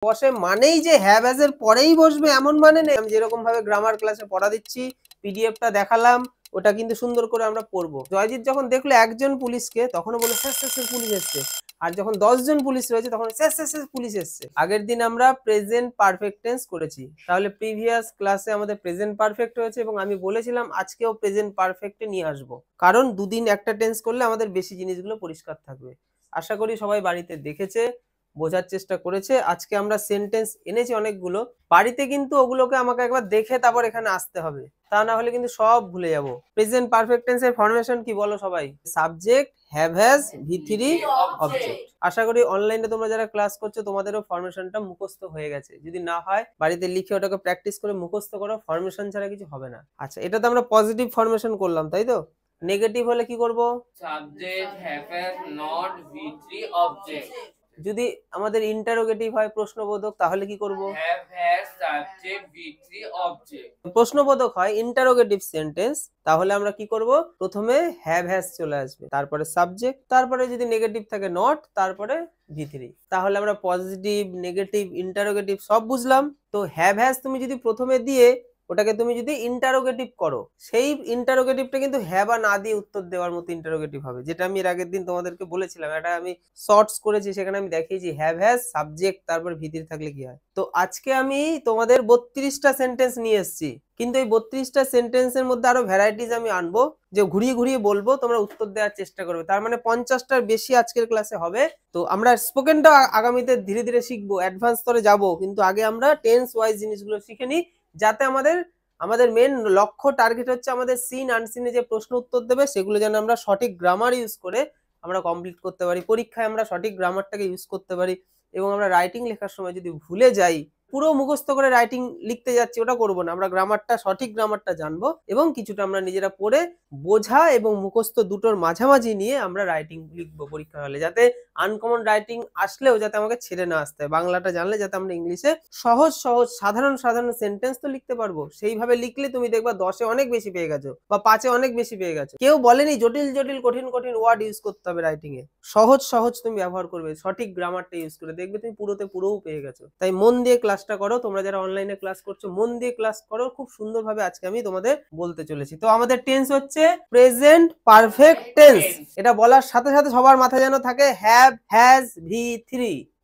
বসে মানেই যে হ্যাভ হ্যাজ এর পরেই বসবে এমন মানে নেই। আমি যেরকম ভাবে গ্রামার ক্লাসে পড়া দিচ্ছি, পিডিএফটা দেখালাম, ওটা কিন্তু সুন্দর করে আমরা পড়বো। জয়জিৎ যখন দেখলো একজন পুলিশকে, তখনও বলে স্যার স্যার স্যার পুলিশ এসছে। আর যখন 10 জন পুলিশ রয়েছে তখন স্যার স্যার স্যার পুলিশ এসছে। আগের দিন আমরা প্রেজেন্ট পারফেক্ট টেন্স করেছি, তাহলে প্রিভিয়াস ক্লাসে আমাদের প্রেজেন্ট পারফেক্ট হয়েছে এবং আমি বলেছিলাম আজকেও প্রেজেন্ট পারফেক্টে নিয়ে আসবো, কারণ দুদিন একটা টেন্স করলে আমাদের বেশি জিনিসগুলো পরিষ্কার থাকবে। আশা করি সবাই বাড়িতে দেখেছে, বোঝার চেষ্টা করেছে। আজকে আমরা সেন্টেন্স এনেছি অনেকগুলো, বাড়িতে কিন্তু ওগুলোকে আমাকে একবার দেখে তারপর এখানে আসতে হবে, তা না হলে কিন্তু সব ভুলে যাব। প্রেজেন্ট পারফেক্ট টেন্সের ফরমেশন কি বলো সবাই? Subject, have has, V3, object. আশা করি অনলাইনে তোমরা যারা ক্লাস করছো তোমাদেরও ফরমেশনটা মুখস্থ হয়ে গেছে। যদি না হয় বাড়িতে লিখে ওটাকে প্র্যাকটিস করে মুখস্থ করো, ফরমেশন ছাড়া কিছু হবে না। আচ্ছা, এটা তো আমরা পজিটিভ ফরমেশন করলাম, তাই তো? নেগেটিভ হলে কি করব? Subject, have has, not, V3, object. যদি আমাদের ইন্টারোগেটিভ হয়, প্রশ্নবোধক, তাহলে কি করব? Have has, subject, V3, object. প্রশ্নবোধক হয় ইন্টারোগেটিভ সেন্টেন্স, তাহলে আমরা কি করব? প্রথমে হ্যাভ হ্যাজ চলে আসবে, তারপরে সাবজেক্ট, তারপরে যদি নেগেটিভ থাকে নট, তারপরে V3। তাহলে আমরা পজিটিভ, নেগেটিভ, ইন্টারোগেটিভ সব বুঝলাম। তো হ্যাভ হ্যাজ তুমি যদি প্রথমে দিয়ে ওটাকে তুমি যদি ইন্টারোগেটিভ করো, সেই ইন্টারোগেটিভটা কিন্তু হ্যাঁ বা না দিয়ে উত্তর দেওয়ার মতো ইন্টারোগেটিভ হবে, যেটা আমি এর আগের দিন তোমাদেরকে বলেছিলাম। এটা আমি শর্টস করেছি, সেখানে আমি দেখিয়েছি হ্যাভ হ্যাজ, সাবজেক্ট, তারপর V3 থাকলে কি হয়। তো আজকে আমি তোমাদের 32টা সেন্টেন্স নিয়ে এসেছি, কিন্তু এই 32টা সেন্টেন্সের মধ্যে আরো ভ্যারাইটিস আমি আনবো, যে ঘুরিয়ে ঘুরিয়ে বলবো, তোমরা উত্তর দেওয়ার চেষ্টা করবে। তার মানে 50টার বেশি আজকের ক্লাসে হবে। তো আমরা স্পোকেনটা আগামীতে ধীরে ধীরে শিখবো, অ্যাডভান্স স্তরে যাবো, কিন্তু আগে আমরা টেন্স ওয়াইজ জিনিসগুলো শিখে নিই, যাতে আমাদের মেন লক্ষ্য, টার্গেট হচ্ছে আমাদের সিন আনসিনে যে প্রশ্ন উত্তর দেবে সেগুলো যেন আমরা সঠিক গ্রামার ইউজ করে আমরা কমপ্লিট করতে পারি, পরীক্ষায় আমরা সঠিক গ্রামারটাকে ইউজ করতে পারি। এবং আমরা রাইটিং লেখার সময় যদি ভুলে যাই, পুরো মুখস্থ করে রাইটিং লিখতে যাচ্ছি, ওটা করবো না। আমরা গ্রামারটা, সঠিক গ্রামারটা জানবো এবং কিছুটা আমরা নিজেরা পড়ে বোঝা এবং মুখস্থ দুটোর মাঝামাঝি নিয়ে আমরা রাইটিং লিখবো পরীক্ষা হলে, যাতে আনকমন রাইটিং আসলেও যাতে আমাকে ছেড়ে না আসতে হয়। বাংলাটা জানলে যাতে আমরা ইংলিশে সহজ সহজ সাধারণ সাধারণ সেন্টেন্স তো লিখতে পারবো। সেইভাবে লিখলে তুমি দেখবা 10-এ অনেক বেশি পেয়ে গেছো বা 5-এ অনেক বেশি পেয়ে গেছো। কেউ বলেনি জটিল জটিল কঠিন কঠিন ওয়ার্ড ইউজ করতে হবে রাইটিং এ, সহজ সহজ তুমি ব্যবহার করবে, সঠিক গ্রামারটা ইউজ করে দেখবে তুমি পুরোও পেয়ে গেছো। তাই মন দিয়ে ক্লাসটা করো, তোমরা যারা অনলাইনে ক্লাস করছো মন দিয়ে ক্লাস করো, খুব সুন্দরভাবে আজকে আমি তোমাদের বলতে চলেছি। তো আমাদের টেন্স হচ্ছে প্রেজেন্ট পারফেক্ট টেন্স। এটা বলার সাথে সাথে সবার মাথায় যেন থাকে হ্যাভ হ্যাজ V3,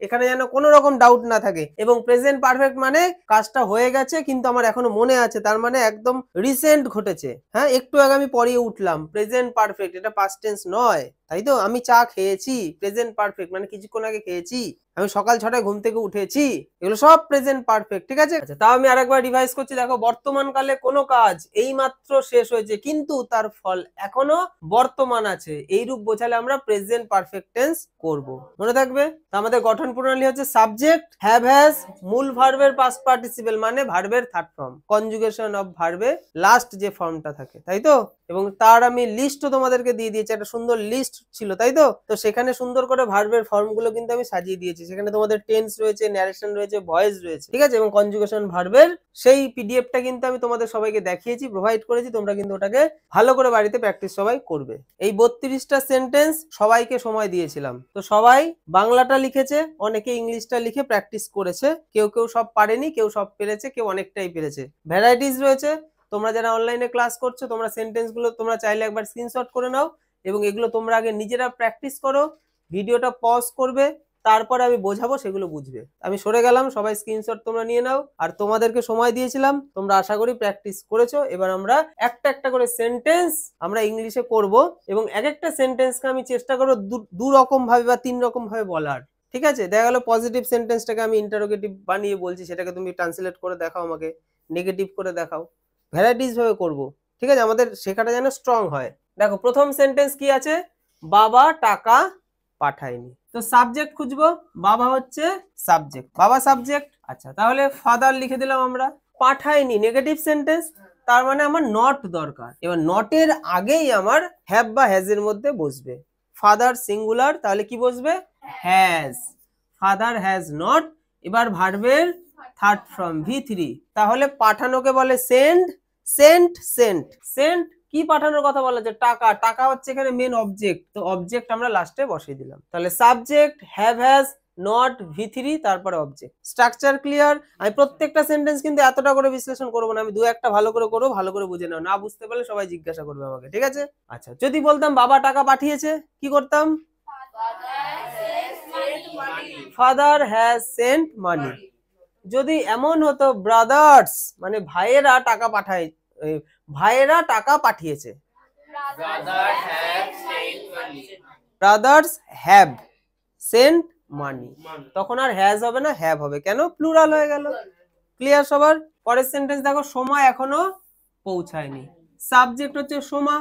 এখানে যেন কোনো রকম ডাউট না থাকে। এবং প্রেজেন্ট পারফেক্ট মানে কাজটা হয়ে গেছে কিন্তু আমার এখনো মনে আছে, তার মানে একদম রিসেন্ট ঘটেছে। হ্যাঁ, একটু আগে আমি পড়িয়ে উঠলাম, প্রেজেন্ট পারফেক্ট, এটা পাস্ট টেন্স নয়, তাই তো? আমি চা খেয়েছি, প্রেজেন্ট পারফেক্ট মানে কিছুক্ষণ আগে খেয়েছি। আমি সকাল 6টায় ঘুম থেকে উঠেছি, এগুলো সব প্রেজেন্ট পারফেক্ট, ঠিক আছে? আচ্ছা, তাও আমি আরেকবার রিভাইজ করছি, দেখো, বর্তমান কালে কোনো কাজ এই মাত্র শেষ হয়েছে কিন্তু তার ফল এখনো বর্তমান আছে, এইরূপ বোঝালে আমরা প্রেজেন্ট পারফেক্ট টেন্স করব, মনে থাকবে। তো আমাদের গঠন প্রণালী হচ্ছে সাবজেক্ট, হ্যাভ হ্যাজ, মূল ভার্বের পাস্ট পার্টিসিপেল মানে ভার্বের থার্ড ফর্ম, কনজুগেশন অফ ভার্বে লাস্ট যে ফর্মটা থাকে, তাই তো? এবং তার আমি লিস্টও তোমাদেরকে দিয়ে দিয়েছি, একটা সুন্দর লিস্ট ছিল, তাই তো? তো সেখানে সুন্দর করে ভার্বের ফর্মগুলো কিন্তু আমি সাজিয়ে দিয়েছি, সেখানে তোমাদের টেন্স রয়েছে, ন্যারেশন রয়েছে, ভয়েস রয়েছে, ঠিক আছে? এবং কনজুগেশন ভার্বের সেই পিডিএফটা কিন্তু আমি তোমাদের সবাইকে দেখিয়েছি, প্রোভাইড করেছি, তোমরা কিন্তু ওটাকে ভালো করে বাড়িতে প্র্যাকটিস সবাই করবে। এই 32টা সেন্টেন্স সবাইকে সময় দিয়েছিলাম, তো সবাই বাংলাটা লিখেছে, অনেকে ইংলিশটা লিখে প্র্যাকটিস করেছে, কেউ কেউ সব পারেনি, কেউ সব পেরেছে, কেউ অনেকটাই পেরেছে। ভ্যারাইটিস রয়েছে। তোমরা যারা অনলাইনে ক্লাস করছো, তোমরা সেন্টেন্সগুলো তোমরা চাইলে একবার স্ক্রিনশট করে নাও এবং এগুলো তোমরা আগে নিজেরা প্র্যাকটিস করো, ভিডিওটা পজ করবে, তারপরে আমি বোঝাবো, সেগুলো বুঝবে। আমি সরে গেলাম, সবাই স্ক্রিনশট তোমরা নিয়ে নাও। আর তোমাদেরকে সময় দিয়েছিলাম, তোমরা আশা করি প্র্যাকটিস করেছো। এবার আমরা একটা একটা করে সেন্টেন্স আমরা ইংলিশে করব এবং এক একটা সেন্টেন্সকে আমি চেষ্টা করবো দু রকম ভাবে বা 3 রকম ভাবে বলার, ঠিক আছে? দেখা গেল পজিটিভ সেন্টেন্সটাকে আমি ইন্টারোগেটিভ বানিয়ে বলছি, সেটাকে তুমি ট্রান্সলেট করে দেখাও আমাকে, নেগেটিভ করে দেখাও, ভ্যারাইটিস ভাবে করব, ঠিক আছে? আমাদের শেখাটা যেন স্ট্রং হয়। দেখো, প্রথম সেন্টেন্স কি আছে? বাবা টাকা পাঠায়নি। তো সাবজেক্ট খুঁজবো, বাবা হচ্ছে সাবজেক্ট, বাবা সাবজেক্ট। আচ্ছা, তাহলে ফাদার লিখে দিলাম আমরা। পাঠায়নি নেগেটিভ সেন্টেন্স, তার মানে আমার নট দরকার। এবার নটের আগেই আমার হ্যাভ বা হ্যাজ এর মধ্যে বসবে। ফাদার সিঙ্গুলার, তাহলে কি বসবে? হ্যাজ। Father has not. এবার ভার্বের থার্ড ফর্ম V3, তাহলে পাঠানোকে বলে সেন্ড, সেন্ট, সেন্ট, সেন্ট। কি পাঠানোর কথা বলা হচ্ছে? টাকা। টাকা হচ্ছে এখানে মেন অবজেক্ট, তো অবজেক্ট আমরা লাস্টে বসিয়ে দিলাম। তাহলে subject, have has, not V3 তারপরে অবজেক্ট। Structure clear? আমি প্রত্যেকটা সেন্টেন্স কিন্তু এতটা করে বিশ্লেষণ করবো না, আমি দু একটা ভালো করে করবো, ভালো করে বুঝে নাও, না বুঝতে পারলে সবাই জিজ্ঞাসা করবে আমাকে, ঠিক আছে? আচ্ছা, যদি বলতাম বাবা টাকা পাঠিয়েছে, কি করতাম? ফাদার হ্যাজ সেন্ট মানি। যদি এমন হতো ব্রাদার্স মানে ভাইয়েরা টাকা পাঠায়, ভাইয়েরা টাকা পাঠিয়েছে, ব্রাদার্স হ্যাভ সেন্ট মানি, তখন আর হ্যাজ হবে না, হ্যাভ হবে। কেন? প্লুরাল হয়ে গেল। ক্লিয়ার সবার? পরের সেন্টেন্স দেখো, সোমা এখনো পৌঁছায়নি। সাবজেক্ট হচ্ছে সোমা,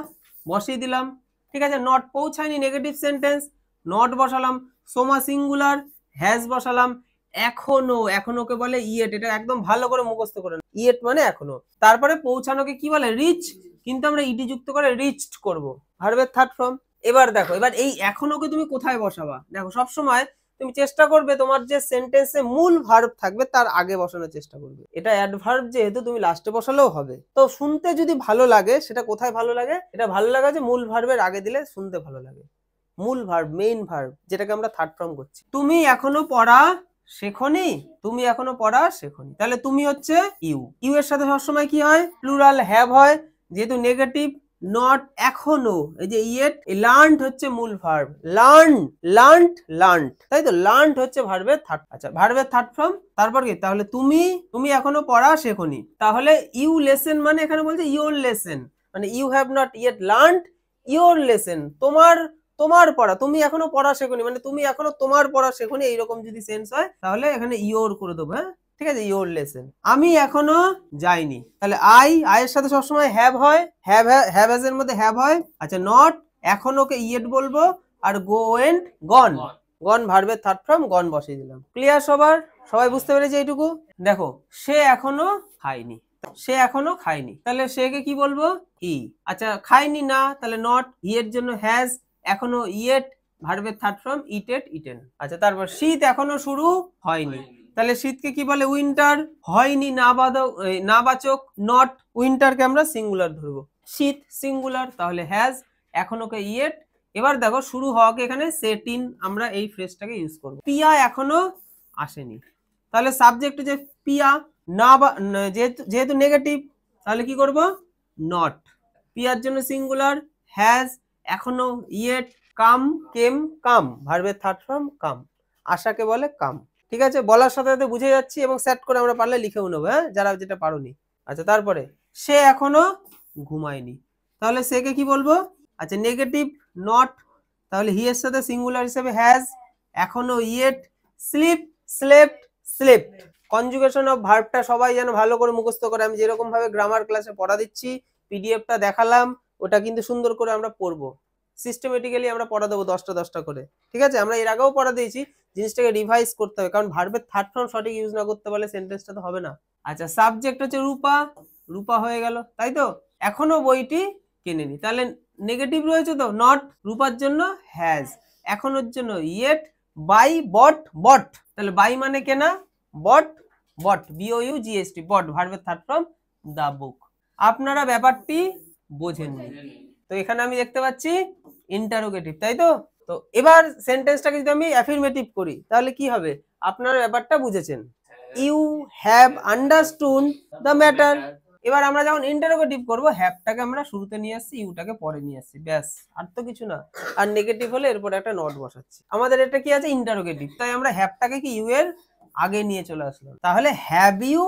বসিয়ে দিলাম, ঠিক আছে? নট পৌঁছায়নি নেগেটিভ সেন্টেন্স, নট বসালাম। সোমা সিঙ্গুলার, হ্যাজ বসালাম। এখনো, এখনোকে বলে ইয়েট, এটা একদম ভালো করে মুখস্থ করে নাও। ইয়েট মানে এখনো। তারপরে পৌঁছানোকে কি বলে? রিচ, কিন্তু আমরা ইডি যুক্ত করে রিচড করব, ভার্বের থার্ড ফর্ম। এবার দেখো, এবার এই এখনোকে তুমি কোথায় বসাবা? দেখো, সব সময় তুমি চেষ্টা করবে তোমার যে সেন্টেন্সে মূল ভার্ব থাকবে তার আগে বসানোর চেষ্টা করবে। এটা অ্যাডভার্ব যেহেতু, তুমি লাস্টে বসালেও হবে। তো শুনতে যদি ভালো লাগে, সেটা কোথায় ভালো লাগে? এটা ভালো লাগে যে মূল ভার্বের আগে দিলে শুনতে ভালো লাগে। মূল ভার্ব, মেইন ভার্ব, যেটাকে আমরা থার্ড ফর্ম করছি। তুমি এখনো পড়া শেখনি, তুমি এখনো পড়া শেখনি, তাহলে তুমি হচ্ছে ইউ। ইউ এর সাথে সবসময় কি হয়? প্লুরাল হ্যাভ হয়, যেহেতু নেগেটিভ। নট এখনো, এই যে ইয়েট, লার্নড হচ্ছে মূল ভার্ব, লার্নড, তাই তো? লার্নড হচ্ছে ভার্বের থার্ড, আচ্ছা ভার্বের থার্ড ফর্ম। তারপর কি? তাহলে তুমি এখনো পড়া শেখনি, তাহলে ইউ লেসন মানে এখানে বলছে ইওর লেসন, মানে you have not yet learned your lesson, তোমার পড়া, তুমি এখনো পড়া শেখনি মানে তুমি এখনো তোমার পড়া শেখনি, এইরকম যদি সেন্স হয় তাহলে এখানে ইওর করে দেবো, হ্যাঁ ঠিক আছে? Your lesson. আমি এখনো যাইনি, তাহলে আয়ের সাথে সবসময় হ্যাভ হয়, হ্যাভ এর মধ্যে হ্যাভ হয়। আচ্ছা, নট এখনোকে ইয়েট বলবো, আর গো এন্ড গন ভার্বের থার্ড ফর্ম, গন বসিয়ে দিলাম। ক্লিয়ার সবার? সবাই বুঝতে পেরেছে এইটুকু? দেখো, সে এখনো খায়নি, সে এখনো খায়নি, তাহলে সেকে কি বলবো? ই। আচ্ছা, খায়নি না, তাহলে নট, এর জন্য হ্যাজ, এখনো ইয়েট, ভার্বের থার্ড ফর্ম ইটেন। আচ্ছা, তারপর শীত এখনো শুরু হয়নি, তাহলে শীতকে কি বলে? উইন্টার। হয়নি না বাচক, নট, উইন্টারকে আমরা সিঙ্গুলার ধরবো, শীত সিঙ্গুলার, তাহলে হ্যাজ, এখনোকে ইয়েট। এবার দেখো, শুরু হওয়াকে এখানে সেটিন, আমরা এই ফ্রেজটাকে ইউজ করব। পিয়া এখনো আসেনি, তাহলে সাবজেক্ট যে পিয়া, না যেহেতু নেগেটিভ, তাহলে কি করব? নট। পিয়ার জন্য সিঙ্গুলার, হ্যাজ, এখনো ইয়েট, কাম, ভার্বের থার্ড ফর্ম কাম, আশাকে বলে কাম। ঠিক আছে? বলার সাথে সাথে বুঝে যাচ্ছি, এবং সেট করে আমরা পারলে লিখেও নেবো, হ্যাঁ, যারা যেটা পারোনি। আচ্ছা, তারপরে সে এখনো ঘুমায়নি, তাহলে সেকে কি বলবো? আচ্ছা, নেগেটিভ, নট, তাহলে হি এর সাথে সিঙ্গুলার হিসেবে হ্যাজ, এখনো ইয়েট, স্লেপ্ট। কনজুগেশন অফ ভার্বটা সবাই যেন ভালো করে মুখস্থ করে, আমি যেরকম ভাবে গ্রামার ক্লাসে পড়া দিচ্ছি, পিডিএফটা দেখালাম, ওটা কিন্তু সুন্দর করে আমরা পড়বো, সিস্টেমেটিক্যালি আমরা পড়া দেবো 10টা করে, ঠিক আছে? আমরা এর আগেও পড়া দিয়েছি, জিনিসটাকে রিভাইজ করতে হবে, কারণ ভার্বের থার্ড ফর্ম সঠিক ইউজ না করতে পারলে সেন্টেন্সটা তো হবে না। আচ্ছা, সাবজেক্ট হচ্ছে রূপা হয়ে গেল, তাই তো? এখনো বইটি কেনেনি, তাহলে নেগেটিভ রয়েছে তো, নট, রূপার জন্য হ্যাজ, এখনোর জন্য ইয়েট, বাই, বট, তাহলে বাই মানে কেনা, বট, BOUGST, বট, ভার্বের থার্ড ফর্ম দা বুক। আপনারা ব্যাপারটি বোঝেননি, তো এখানে আমি দেখতে পাচ্ছি ইন্টারোগেটিভ, তাই তো? তো এবার সেন্টেন্সটাকে যদি আমি অ্যাফার্মেটিভ করি, তাহলে কি হবে? আপনারা ব্যাপারটা বুঝেছেন, you have understood the matter. এবার আমরা যখন ইন্টারোগেটিভ করব, হ্যাভটাকে আমরা শুরুতে নিয়ে আসছি, ইউটাকে পরে নিয়ে আসছি, ব্যাস, আর তো কিছু না। আর নেগেটিভ হলে এরপর একটা নট বসাচ্ছি। আমাদের এটা কি আছে? ইন্টারোগেটিভ, তাই আমরা হ্যাভটাকে কি ইউ এর আগে নিয়ে চলে আসলাম, তাহলে হ্যাভ ইউ,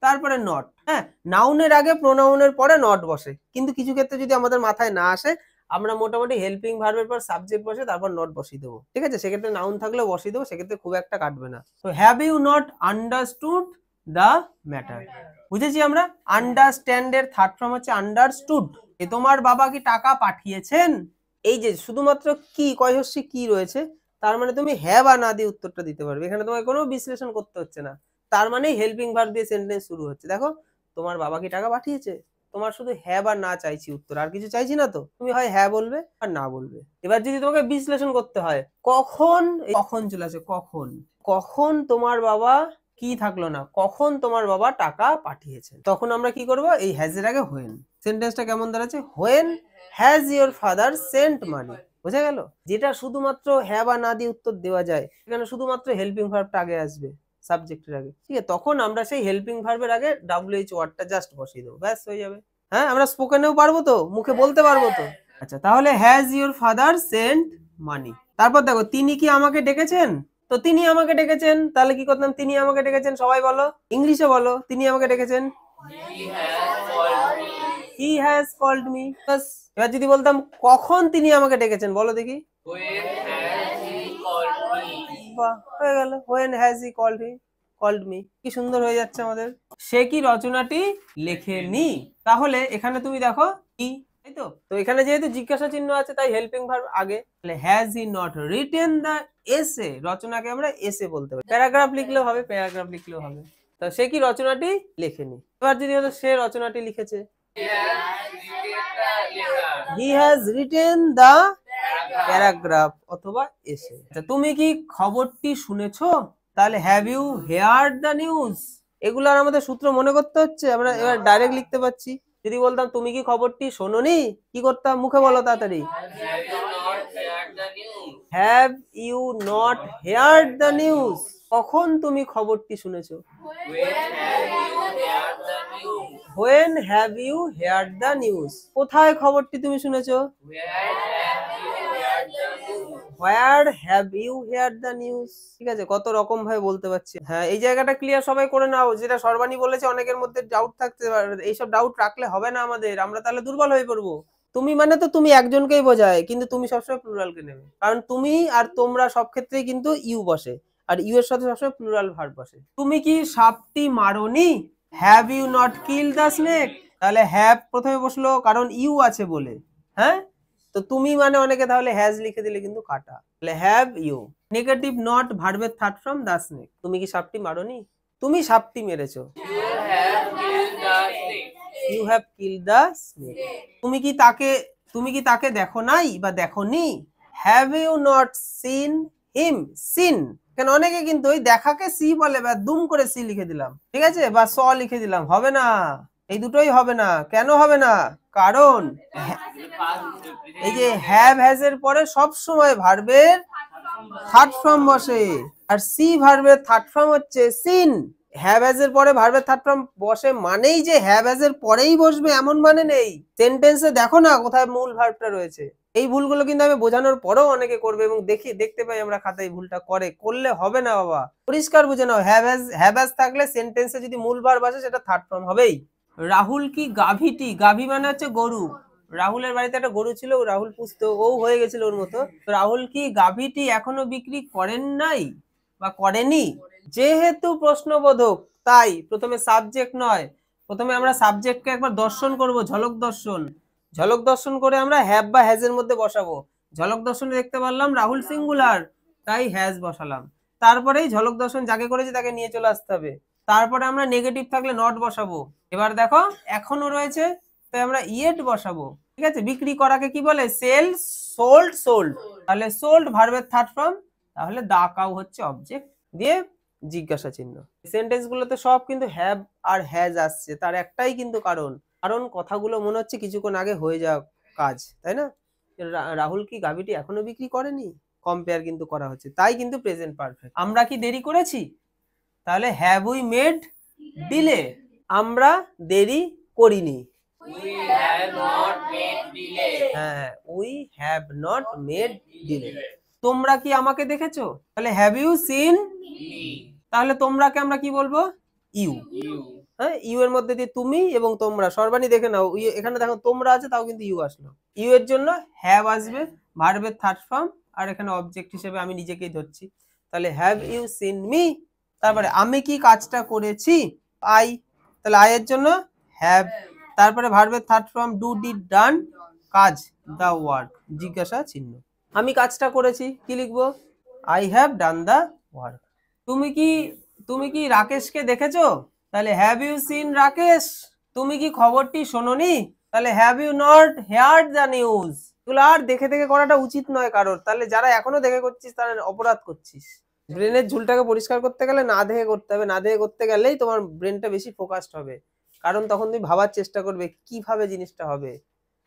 তারপরে নট। হ্যাঁ, নাউনের আগে প্রোনাউনের পরে নট বসে, কিন্তু কিছু ক্ষেত্রে যদি আমাদের মাথায় না আসে, আমরা মোটামুটি হেল্পিং ভার্বের পর সাবজেক্ট বসে তারপর নট বসিয়ে দেবো, ঠিক আছে? সেক্ষেত্রে নাউন থাকলেও বসিয়ে দেবো, সেক্ষেত্রে খুব একটা কাটবে না। তো have you not understood the matter, বুঝেছি আমরা? আন্ডারস্ট্যান্ড এর থার্ড ফর্ম হচ্ছে আন্ডারস্টুড। তোমার বাবা কি টাকা পাঠিয়েছেন? এই যে শুধুমাত্র কি কয়হস্যি কি রয়েছে, তার মানে তুমি হ্যাভ আর না দিয়ে উত্তরটা দিতে পারবে, এখানে তোমায় কোনো বিশ্লেষণ করতে হচ্ছে না, তার মানে হেল্পিং ভার্ব দিয়ে সেন্টেন্স শুরু হচ্ছে। দেখো, তোমার বাবা কি টাকা পাঠিয়েছে, তোমার শুধু হ্যাঁ বা না চাইছি উত্তর, আর কিছু চাইছি না, তো তুমি হয় হ্যাঁ বলবে আর না বলবে। এবার যদি তোমাকে বিশ্লেষণ করতে হয়, কখন চলে আসে, কখন তোমার বাবা কি থাকলো না, কখন তোমার বাবা টাকা পাঠিয়েছে, তখন আমরা কি করব? এই হ্যাজ এর আগে হোয়েন। সেন্টেন্সটা কেমন দাঁড়াচ্ছে? When has your father sent money, বোঝা গেল? যেটা শুধুমাত্র হ্যাঁ বা না দিয়ে উত্তর দেওয়া যায়, এখানে শুধুমাত্র হেল্পিং ভার্বটা আগে আসবে সাবজেক্টের আগে, ঠিক আছে? তখন আমরা সেই হেল্পিং ভার্বের আগে WH ওয়ার্ডটা জাস্ট বসিয়ে দেবো, ব্যাস হয়ে যাবে। হ্যাঁ, আমরা স্পোকেনেও পারবো তো, মুখে বলতে পারবো তো। আচ্ছা, তাহলে হ্যাজ ইউর ফাদার সেন্ট মানি। তারপর দেখো, তিনি কি আমাকে ডেকেছেন? তো তিনি আমাকে ডেকেছেন, তাহলে কি করতাম? তিনি আমাকে ডেকেছেন, সবাই বলো, ইংলিশে বলো, তিনি আমাকে ডেকেছেন। He has called me. He has called me. বাস। এবার যদি বলতাম কখন তিনি আমাকে ডেকেছেন, বলো দেখি। When has he called me? বাহ, হয়ে গেল। When has he called me. কি সুন্দর হয়ে যাচ্ছে আমাদের। সে কি রচনাটি লেখেনি? তাহলে এখানে তুমি দেখো কি, তাই তো? তো এখানে যেহেতু জিজ্ঞাসা চিহ্ন আছে, তাই হেল্পিং ভার্ব আগে। তাহলে has he not written the essay, রচনাকে আমরা এসে বলতে পারি। প্যারাগ্রাফ লিখলেও হবে, প্যারাগ্রাফ লিখলেও হবে। তো সে কি রচনাটি লেখেনি? এবার যদি হলো সে রচনাটি লিখেছে, He has written he has written the paragraph. The paragraph অথবা এসে। আচ্ছা, তুমি কি খবরটি শুনেছো? তাহলে have you heard the news. এগুলার আমাদের সূত্র মনে করতে হচ্ছে, আমরা এবার ডাইরেক্ট লিখতে পাচ্ছি। যদি বলতাম তুমি কি খবরটি শোনোনি, কি করতাম? মুখে বলো তাড়াতাড়ি। Have you not heard have you not heard the news? The news. কখন তুমি খবরটি শুনেছো? When have you when have you heard the news? Heard the news. কোথায় খবরটি তুমি শুনেছো? Where have you where have you heard the news? Heard the news. ঠিক আছে, কত রকম ভাবে বলতে পারছি। হ্যাঁ, এই জায়গাটা ক্লিয়ার সবাই করে নাও। যেটা সর্বাণী বলেছে, অনেকের মধ্যে ডাউট থাকতে পারে, এইসব ডাউট রাখলে হবে না আমাদের, আমরা তাহলে দুর্বল হয়ে পড়বো। তুমি মানে তো তুমি একজনকেই বোঝায়, কিন্তু তুমি সবসময় প্লুরালকে নেবে, কারণ তুমি আর তোমরা সব ক্ষেত্রেই কিন্তু ইউ বসে, আর ইউ এর সাথে সবসময় প্লুরাল ভার্ব বসে। তুমি কি সাপটি মারোনি? Have you not kill the snake. তাহলে হ্যাভ প্রথমে বসলো, কারণ ইউ আছে বলে। হ্যাঁ, তো তুমি মানে অনেকে তাহলে হ্যাজ লিখে দিলে কিন্তু কাটা। তাহলে হ্যাভ ইউ। নেগেটিভ নট ভার্বের থার্ড ফর্ম দ্য স্নেক। তুমি কি সাপটি মারোনি? তুমি সাপটি মেরেছো। You have killed the snake. You have kill the snake. তুমি কি তাকে দেখো নাই বা দেখোনি? Have you not seen him. Seen, কেন অনেকে কিন্তু ওই দেখাকে সি বলে, বা দুম করে সি লিখে দিলাম, ঠিক আছে, বা স লিখে দিলাম, হবে না, এই দুটোই হবে না। কেন হবে না? কারণ এই যে হ্যাভ হ্যাজ এর পরে সব সময় ভার্বের থার্ড ফর্ম বসে, আর সি ভার্বের থার্ড ফর্ম হচ্ছে সিন। হ্যাভ হ্যাজ এর পরে ভার্বের থার্ড ফর্ম বসে মানেই যে হ্যাভ হ্যাজ এর পরেই বসবে এমন মানে নেই। সেন্টেন্সে দেখো না কোথায় মূল ভার্বটা রয়েছে। এই ভুলগুলো কিন্তু আমি বোঝানোর পরেও অনেকে করবে, এবং দেখতে পাই আমরা খাতায় ভুলটা করলে হবে না বাবা। পরিষ্কার বুঝে নাও, হ্যাভ হ্যাজ থাকলে সেন্টেন্সে যদি মূল ভার্ব আসে, সেটা থার্ড ফর্ম হবেই। রাহুল কি গাভীটি, গাভী মানে হচ্ছে গরু। রাহুলের বাড়িতে একটা গরু ছিল, রাহুল পুষতো, ও হয়ে গেছিল ওর মতো। রাহুল কি গাভীটি এখনো বিক্রি করেন নাই বা করেনি? যেহেতু প্রশ্নবোধক, তাই প্রথমে সাবজেক্ট নয়, প্রথমে আমরা সাবজেক্টকে একবার দর্শন করব, ঝলক দর্শন। ঝলক দর্শন করে আমরা হ্যাভ বা হ্যাজ এর মধ্যে বসাবো। ঝলক দর্শনে দেখতে পারলাম রাহুল সিঙ্গুলার, তাই হ্যাজ বসালাম। তারপরেই ঝলক দর্শন যাকে করেছি তাকে নিয়ে চলে আসতে হবে। তারপরে আমরা নেগেটিভ থাকলে নট বসাবো। এবার দেখো এখনো রয়েছে, তাই আমরা ইয়েট বসাবো। ঠিক আছে, বিক্রি করাকে কি বলে? Sell, sold, sold. তাহলে সোল্ড ভার্বের থার্ড ফর্ম, তাহলে দা কাউ হচ্ছে অবজেক্ট, দিয়ে জিজ্ঞাসা চিহ্ন। সেন্টেন্স গুলোতে সব কিন্তু হ্যাভ আর হ্যাজ আসছে, তার একটাই কিন্তু কারণ কথাগুলো মনে হচ্ছে কিছুক্ষণ আগে হয়ে যাওয়া কাজ, তাই না? রাহুল কি গাভীটি এখনো বিক্রি করেনি, কম্পেয়ার কিন্তু করা হচ্ছে, তাই কিন্তু প্রেজেন্ট পারফেক্ট। আমরা কি দেরি করেছি? তাহলে হ্যাভ উই মেড ডিলে। আমরা দেরি করিনি। We have not made delay. হ্যাঁ, we have not made delay. তোমরা কি আমাকে দেখেছো? তাহলে হ্যাভ ইউ সিন Me. তাহলে তোমরাকে আমরা কি বলবো? ইউ। You. হ্যাঁ, ইউ এর মধ্যে দিয়ে তুমি এবং তোমরা, সর্বাণী দেখে নাও, এখানে দেখো তোমরা আছে, তাও কিন্তু ইউ আসলো। ইউ এর জন্য হ্যাভ আসবে, ভার্বের থার্ড ফর্ম, আর এখানে অবজেক্ট হিসেবে আমি নিজেকেই ধরছি। তাহলে হ্যাভ ইউ সিন মি। তারপরে আমি কি কাজটা করেছি? আই। তাহলে আই এর জন্য হ্যাভ, তারপরে ভার্বের থার্ড ফর্ম ডু, ডিড, ডান, কাজ, দা ওয়ার্ক, জিজ্ঞাসা চিহ্ন। আমি কাজটা করেছি, কি লিখবো? I have done the work. তুমি কি রাকেশকে দেখেছো? তাহলে হ্যাভ ইউ সিন রাকেশ। তুমি কি খবরটি শোনোনি? তাহলে have you not heard the news. এগুলো আর দেখে করাটা উচিত নয় কারোর। তাহলে যারা এখনো দেখে করছিস, তারা অপরাধ করছিস। ব্রেনের ঝুলটাকে পরিষ্কার করতে গেলে না দেখে করতে হবে, না দেখে করতে গেলেই তোমার ব্রেনটা বেশি ফোকাসড হবে, কারণ তখন তুমি ভাবার চেষ্টা করবে কিভাবে জিনিসটা হবে।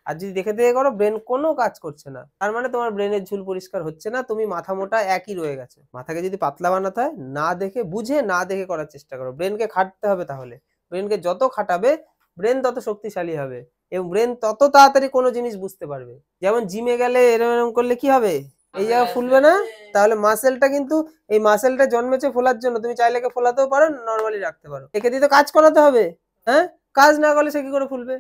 আর যদি দেখে দেখে করো ব্রেন কোনো কাজ করছে না, তার মানে তোমার ব্রেনের ঝুল পরিষ্কার হচ্ছে না, তুমি মাথা মোটা একই রয়ে গেছে। মাথাকে যদি পাতলা বানাতে হয় না দেখে বুঝে না দেখে করার চেষ্টা করো। ব্রেনকে খাটতে হবে, তাহলে ব্রেনকে যত খাটাবে ব্রেন তত শক্তিশালী হবে এবং ব্রেন তত তাড়াতাড়ি কোনো জিনিস বুঝতে পারবে। যেমন জিমে গেলে এরম এরম করলে কি হবে, এই জায়গা ফুলবে না, তাহলে মাসেলটা কিন্তু এই মাসেলটা জন্মেছে ফোলার জন্য, তুমি চাইলে ফোলাতেও পারো, নর্মালি রাখতে পারো। একে দিয়ে তো কাজ করাতে হবে, হ্যাঁ, কাজ না করলে সে কি করে ফুলবে?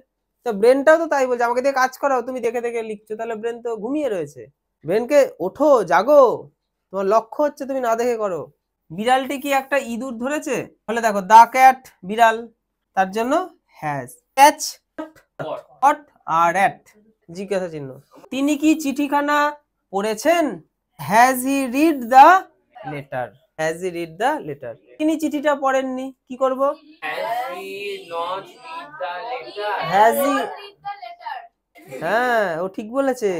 তো ব্রেনটাও তো তাই বলছে, আমাকে দিয়ে কাজ করাও, তুমি দেখে দেখে লিখছো, তাহলে ব্রেন তো ঘুমিয়ে রয়েছে। ব্রেনকে ওঠো, জাগো, তোমার লক্ষ্য হচ্ছে তুমি না দেখে করো। বিড়ালটি কি একটা ইঁদুর ধরেছে? তাহলে দেখো দা ক্যাট বিড়াল, তার জন্য হ্যাজ। ক্যাচ হট আর অ্যাট জিজ্ঞাসা চিহ্ন। তিনি কি চিঠিখানা পড়েছেন? Has he read the letter. Has he read the letter. তিনি চিঠিটা পড়েননি, কি করব? Has he not read the letter? Has he, হ্যাঁ ও ঠিক বলেছে,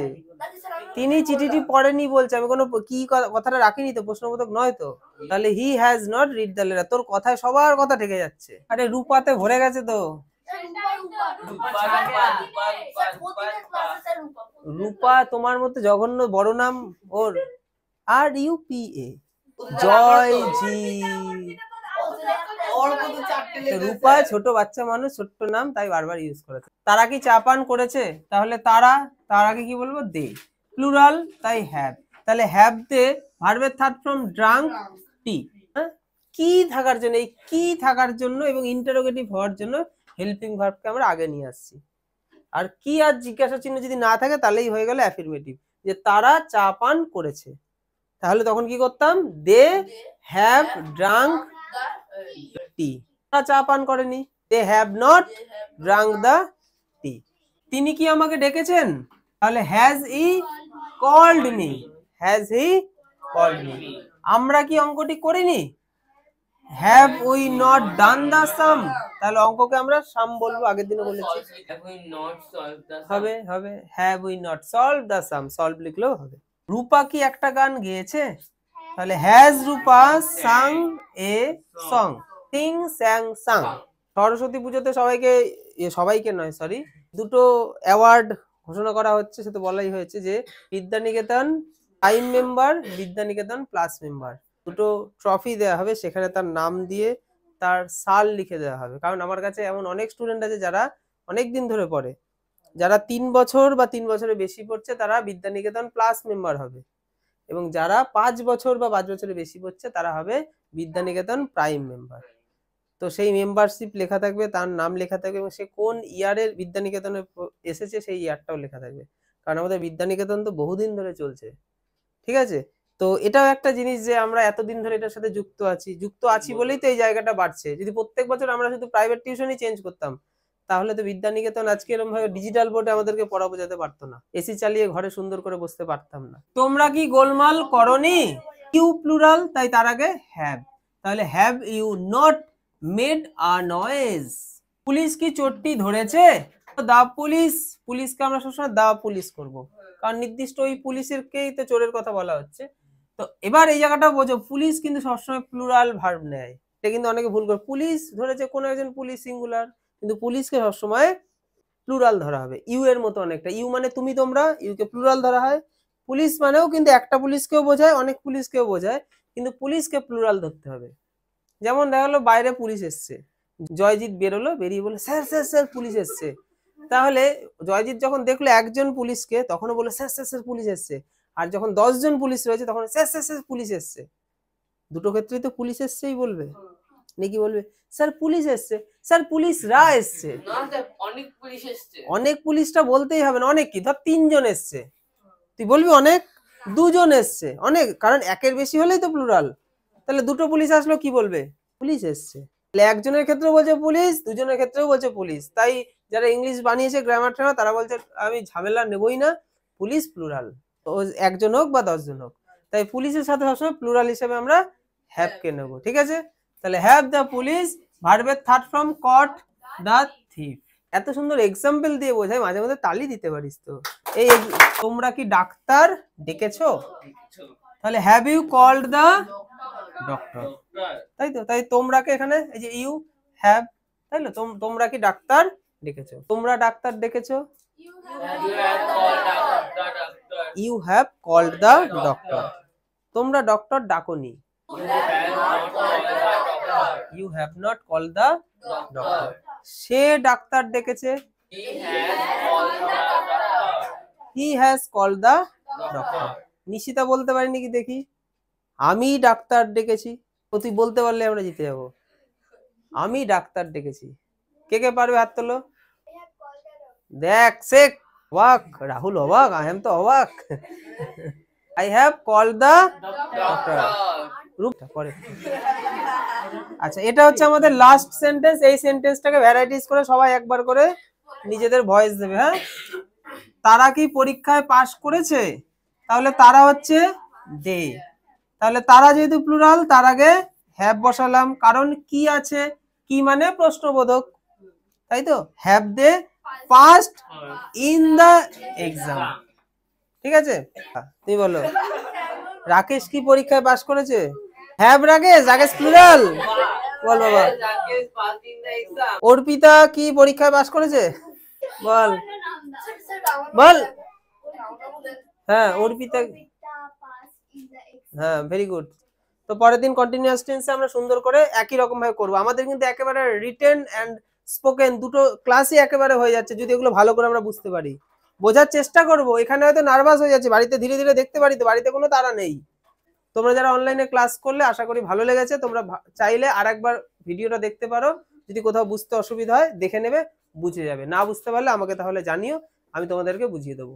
তিনি চিঠিটি পড়েনি বলছে, আমি কোনো কি কথাটা রাখিনি তো, প্রশ্নবোধক নয় তো, তাহলে he has not read the letter. তোর কথায় সবার কথা ঠেকে যাচ্ছে, আরে রূপাতে ভরে গেছে তো। রূপা তোমার মতো জঘন্য বড় নাম ওর, আর ইউপিএ জয় জি। রূপা ছোট বাচ্চা মানুষ, ছোট্ট নাম, তাই বারবার ইউজ করেছে। তারা কি চা পান করেছে? তাহলে তারা, তার আগে কি বলবো? দে, প্লুরাল, তাই হ্যাভ। তাহলে হ্যাভ দে ভার্বের থার্ড ফর্ম ড্রাঙ্ক টি। কি থাকার জন্য, এই কি থাকার জন্য এবং ইন্টারোগেটিভ হওয়ার জন্য হেল্পিং ভার্বকে আমরা আগে নিয়ে আসছি। আর কি আর জিজ্ঞাসা চিহ্ন যদি না থাকে তাহলেই হয়ে গেল অ্যাফার্মেটিভ, যে তারা চা পান করেছে। তাহলে তখন কি করতাম? They have drunk tea. তারা চা পান করেনি, they have not drunk the tea. তিনি কি আমাকে ডেকেছেন? তাহলে has he called me. Has he called me. আমরা কি অঙ্কটি করিনি? Have we not done the sum. তাহলে অঙ্ককে আমরা সাম বলবো, আগের দিনে বলেছি। Have we not solved the sum? হবে হবে, have we not solve the sum, solve লিখলেও হবে। রূপা কি একটা গান গেয়েছে? তাহলে has Rupa sung a song. Sing sang sung. Saraswati পুজোতে সবাইকে, সবাইকে নয় সরি, দুটো অ্যাওয়ার্ড ঘোষণা করা হচ্ছে, সে তো বলাই হয়েছে যে Vidyaniketan prime member, Vidyaniketan plus member, দুটো ট্রফি দেওয়া হবে, সেখানে তার নাম দিয়ে তার সাল লিখে দেওয়া হবে। কারণ আমার কাছে এমন অনেক স্টুডেন্ট আছে যারা অনেক দিন ধরে পড়ে, যারা 3 বছর বা 3 বছরের বেশি পড়ছে তারা বিদ্যানিকেতন প্লাস মেম্বার হবে, এবং যারা 5 বছর বা 5 বছরের বেশি পড়ছে তারা হবে বিদ্যানিকেতন প্রাইম মেম্বার। তো সেই মেম্বারশিপ লেখা থাকবে, তার নাম লেখা থাকবে, এবং সে কোন ইয়ারের বিদ্যানিকেতনে এসেছে সেই ইয়ারটাও লেখা থাকবে, কারণ আমাদের বিদ্যানিকেতন তো বহুদিন ধরে চলছে। ঠিক আছে, তো এটাও একটা জিনিস যে আমরা এতদিন ধরে এটার সাথে যুক্ত আছি বলেই তো এই জায়গাটা বাড়ছে। যদি প্রত্যেক বছর আমরা শুধু প্রাইভেট টিউশনই চেঞ্জ করতাম তাহলে তো বিদ্যানিকেতন আজকে এরকম ভাবে ডিজিটাল বোর্ডে আমাদেরকে পড়া বোঝাতে পারতো না, এসি চালিয়ে ঘরে সুন্দর করে বসতে পারতাম না। তোমরা কি গোলমাল করনি? ইউ প্লুরাল, তাই তার আগে হ্যাভ। তাহলে have you not made a noise? Police কি চোরটি ধরেছে? দা পুলিশ, পুলিশকে আমরা সবসময় দা পুলিশ করব, কারণ নির্দিষ্ট ওই পুলিশেরকেই তো চোরের কথা বলা হচ্ছে। তো এবার এই জায়গাটা বোঝো, পুলিশ কিন্তু সবসময় প্লুরাল ভার্ব নেয়, এটা কিন্তু অনেকে ভুল করে। পুলিশ ধরেছে কোনো একজন পুলিশ সিঙ্গুলার, কিন্তু পুলিশকে সবসময় প্লুরাল ধরা হবে। ইউ এর মতো অনেকটা, ইউ মানে তুমি তোমরা, ইউকে প্লুরাল ধরা হয়। পুলিশ মানেও কিন্তু একটা পুলিশকেও বোঝায়, অনেক পুলিশকেও বোঝায়, কিন্তু পুলিশকে প্লুরাল ধরতে হবে। যেমন দেখা গেলো বাইরে পুলিশ এসছে, জয়জিৎ বেরোলো, বেরিয়ে বললো স্যার স্যার স্যার পুলিশ এসছে। তাহলে জয়জিৎ যখন দেখলো একজন পুলিশকে তখনও বললো স্যার স্যার স্যার পুলিশ এসছে, আর যখন 10 জন পুলিশ রয়েছে তখন স্যার স্যার স্যার পুলিশ এসছে। দুটো ক্ষেত্রেই তো পুলিশ এসছেই বলবে, নাকি বলবে স্যার পুলিশ এসছে, স্যার পুলিশরা এসছে? না স্যার, অনেক পুলিশ এসছে। অনেক পুলিশটা বলতেই হবে না, অনেক কি, ধর 3 জন এসছে, তুই বলবি অনেক? 2 জন এসছে, অনেক, কারণ একের বেশি হলেই তো প্লুরাল। তাহলে দুটো পুলিশ আসলো, কি বলবে? পুলিশ এসছে। তাহলে একজনের ক্ষেত্রেও বলছে পুলিশ, দুজনের ক্ষেত্রেও বলছে পুলিশ। তাই যারা ইংলিশ বানিয়েছে গ্রামার ট্রামার তারা বলছে আমি ঝামেলা নেবই না, পুলিশ প্লুরাল, তো একজন হোক বা 10 জন হোক। তাই পুলিশের সাথে সবসময় প্লুরাল হিসেবে আমরা হ্যাভ কে নেব। ঠিক আছে, তাহলে হ্যাভ দ্য পুলিশ ভার্বের third form caught the thief. এত সুন্দর এক্সাম্পল দিয়ে বোঝায়, মাঝে মাঝে তালি দিতে পারিস তো। এই তোমরা কি ডাক্তার ডেকেছো? তাহলে have you called the doctor, তাই তো। তাই তোমরাকে এখানে এই যে ইউ হ্যাভ, তাই না, তোমরা কি ডাক্তার ডেকেছো? তোমরা ডাক্তার ডেকেছো, You have called the doctor. You have called the doctor, তোমরা ডক্টর ডাকোনি। You have not called the doctor. You have not called the doctor, সে ডাক্তার ডেকেছে। He has called the doctor. He has called the doctor. Nishita বলতে পারিনি কি দেখি, আমি ডাক্তার ডেকেছি। ও তুই বলতে পারলে আমরা জিতে যাবো। আমি ডাক্তার ডেকেছি। কে কে পারবে হাত তোলো। দেখ শেখ, অবাক রাহুল, অবাক, আই এম তো অবাক। I have called the doctor. রূপটা পরে। আচ্ছা, এটা হচ্ছে আমাদের লাস্ট সেন্টেন্স। এই সেন্টেন্সটাকে ভ্যারাইটিস করে সবাই একবার করে নিজেদের ভয়েস দেবে। হ্যাঁ, তারা কি পরীক্ষায় পাশ করেছে, তাহলে তারা হচ্ছে দে। তাহলে তারা যেহেতু প্লুরাল, তার আগে হ্যাভ বসালাম, কারণ কি আছে, কি মানে প্রশ্নবোধক, তাই তো। Have they passed in the exam, ঠিক আছে। তুমি বলো, রাকেশ কি পরীক্ষায় পাশ করেছে? হ্যাভ রাকেশ, রাকেশ প্লুরাল, বল বাবা। Rakesh passed in the exam. Arpita কি পরীক্ষায় পাশ করেছে? বল বল। হ্যাঁ, অর্পিতা, হ্যাঁ, ভেরি গুড। তো পরের দিন কন্টিনিউয়াস টেন্সে আমরা সুন্দর করে একই রকম ভাবে করব। আমাদের কিন্তু একেবারে রিটেন এন্ড স্পোকেন দুটো ক্লাসই একেবারে হয়ে যাচ্ছে যদি এগুলো ভালো করে আমরা বুঝতে পারি, বোঝার চেষ্টা করব। এখানে হয়তো নার্ভাস হয়ে যাচ্ছে, বাড়িতে ধীরে ধীরে দেখতে পারি, তো বাড়িতে কোনো তাড়া নেই। তোমরা যারা অনলাইনে ক্লাস করলে আশা করি ভালো লেগেছে। তোমরা চাইলে আরেকবার ভিডিওটা দেখতে পারো, যদি কোথাও বুঝতে অসুবিধা হয় দেখে নেবে, বুঝে যাবে। না বুঝতে পারলে আমাকে তাহলে জানিও, আমি তোমাদেরকে বুঝিয়ে দেবো।